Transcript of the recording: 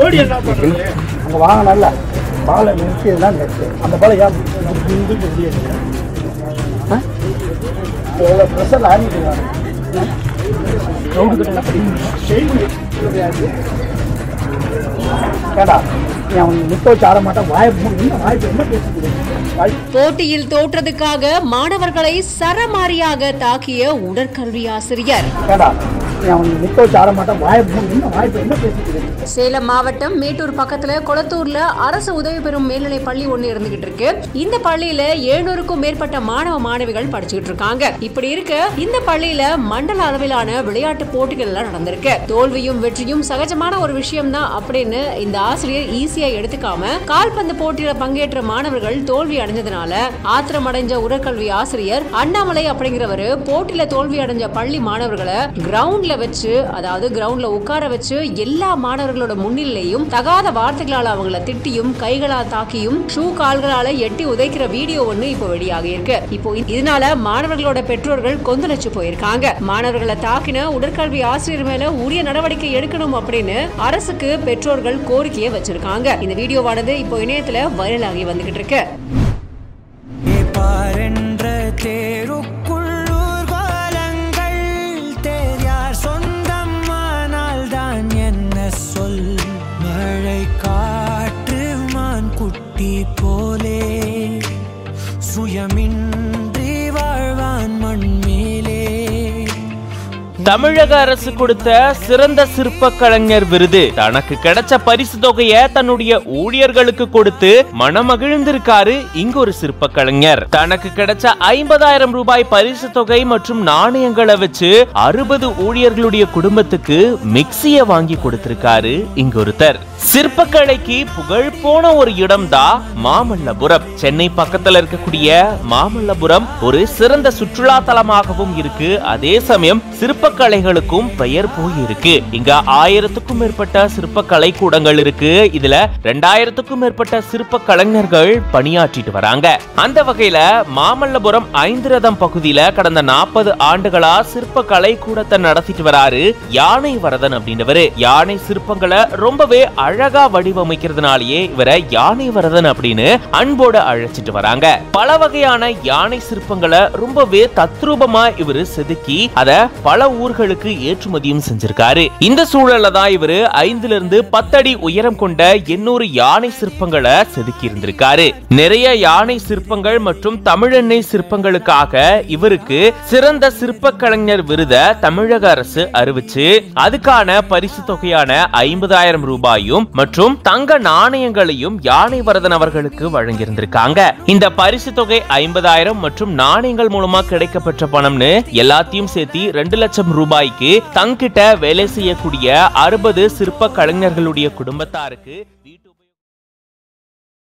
ஓடி என்ன பண்ணுறது அங்கே வாங்கினால பாலை நிறுத்தியதுலாம் நெட்டு அந்த பாலை ஏன் எவ்வளோ ப்ரெஷர் ஆகிட்டு கேடா போட்டியில் தோற்றதுக்காக மாணவர்களை சரமாரியாக தாக்கிய உடற்கல்வி ஆசிரியர். சேலம் மாவட்டம் மேட்டூர் பக்கத்துல கொளத்தூர்ல அரசு உதவி பெறும் மேல்நிலை பள்ளி ஒண்ணு இருந்துகிட்டு இருக்கு. இந்த பள்ளியில 700க்கும் மேற்பட்ட மாணவ மாணவிகள் படிச்சுக்கிட்டு இருக்காங்க. இப்படி இருக்க இந்த பள்ளியில மண்டல அளவிலான விளையாட்டு போட்டிகள் எல்லாம் நடந்திருக்கு. தோல்வியும் வெற்றியும் சகஜமான ஒரு விஷயம் தான் அப்படின்னு இந்த ஆசிரியர் ஈஸியா எடுத்துக்காம கால்பந்து போட்டியில பங்கேற்ற மாணவர்கள் தோல்வி அடைஞ்சதுனால ஆத்திரம் அடைஞ்ச உடற்கல்வி ஆசிரியர் அண்ணாமலை அப்படிங்கிறவரு போட்டியில தோல்வி அடைஞ்ச பள்ளி மாணவர்களை கிரவுண்ட்ல வச்சு, அதாவது கிரவுண்ட்ல உட்கார வச்சு எல்லா மாணவர்களோட முன்னிலையும் தகாத வார்த்தைகளால் அவங்கள திட்டியும் கைகளால் தாக்கியும் ஷூ கால்களால எட்டி உதைக்கிற வீடியோ ஒண்ணு இப்போ வெளியாகி இருக்கு. இப்போ இதனால மாணவர்களோட பெற்றோர்கள் கொந்தளிச்சு போயிருக்காங்க. மாணவர்களை தாக்கின உடற்கல்வி ஆசிரியர் மேல உரிய நடவடிக்கை எடுக்கணும் அப்படின்னு அரசுக்கு பெற்றோர்கள் கோரிக்கையை வச்சிருக்காங்க. இந்த வீடியோவானது இப்போ இணையத்துல வைரல் ஆகி வந்துகிட்டு இருக்கு. போலே சுயமின்றி வாழ்வான் மண் மேலே. தமிழக அரசு கொடுத்த சிறந்த சிற்ப கலைஞர் விருது தனக்கு கிடைச்ச பரிசு தொகையை தன்னுடைய ஊழியர்களுக்கு கொடுத்து மனமகிழ்ந்திருக்காரு இங்க ஒரு சிற்ப கலைஞர். தனக்கு கிடைச்ச 50,000 ரூபாய் பரிசு தொகை மற்றும் நாணயங்களை வச்சு 60 ஊழியர்களுடைய குடும்பத்துக்கு மிக்சிய வாங்கி கொடுத்திருக்காரு இங்க ஒருத்தர். சிற்பக்கலைக்கு புகழ் போன ஒரு இடம் தான் மாமல்லபுரம். சென்னை பக்கத்துல இருக்கக்கூடிய மாமல்லபுரம் ஒரு சிறந்த சுற்றுலா தலமாகவும் இருக்கு. அதே சமயம் சிற்பக்கலைகளுக்கும் பெயர் போயிருக்கு. இங்க 1000க்கும் மேற்பட்ட சிற்ப கலை கூடங்கள் இருக்கு. இதுல 2000க்கும் மேற்பட்ட சிற்ப கலைஞர்கள் பணியாற்றிட்டு வராங்க. அந்த வகையில மாமல்லபுரம் 5 ரதம் பகுதியில கடந்த 40 ஆண்டுகளா சிற்ப கலை கூடத்தை நடத்திட்டு வராரு யானை வரதன் அப்படின்றவரு. யானை சிற்பங்களை ரொம்பவே அழகா வடிவமைக்கிறதுனாலேயே இவரை யானை வரதன் அப்படின்னு அன்போட அழைச்சிட்டு வராங்க. பல வகையான யானை சிற்பங்களை ரொம்பவே தத்ரூபமா இவரு செதுக்கி அத பல ஊர்களுக்கு ஏற்றுமதியும் செஞ்சிருக்காரு. இந்த சூழல்ல தான் இவரு 5 இருந்து 10 அடி உயரம் கொண்ட 800 யானை சிற்பங்களை செதுக்கி இருந்திருக்காரு. நிறைய யானை சிற்பங்கள் மற்றும் தமிழெண்ணெய் சிற்பங்களுக்காக இவருக்கு சிறந்த சிற்ப கலைஞர் விருதை தமிழக அரசு அறிவிச்சு அதுக்கான பரிசு தொகையான 50,000 ரூபாயும் மற்றும் தங்க நாணயங்களையும் யானை வரதன் அவர்களுக்கு வழங்கியிருந்திருக்காங்க. இந்த பரிசு தொகை 50,000 மற்றும் நாணயங்கள் மூலமா கிடைக்கப்பெற்ற பணம்னு எல்லாத்தையும் சேர்த்து 2 லட்சம் ரூபாய்க்கு தங்கிட்ட வேலை செய்யக்கூடிய 60 சிற்ப கலைஞர்களுடைய குடும்பத்தாருக்கு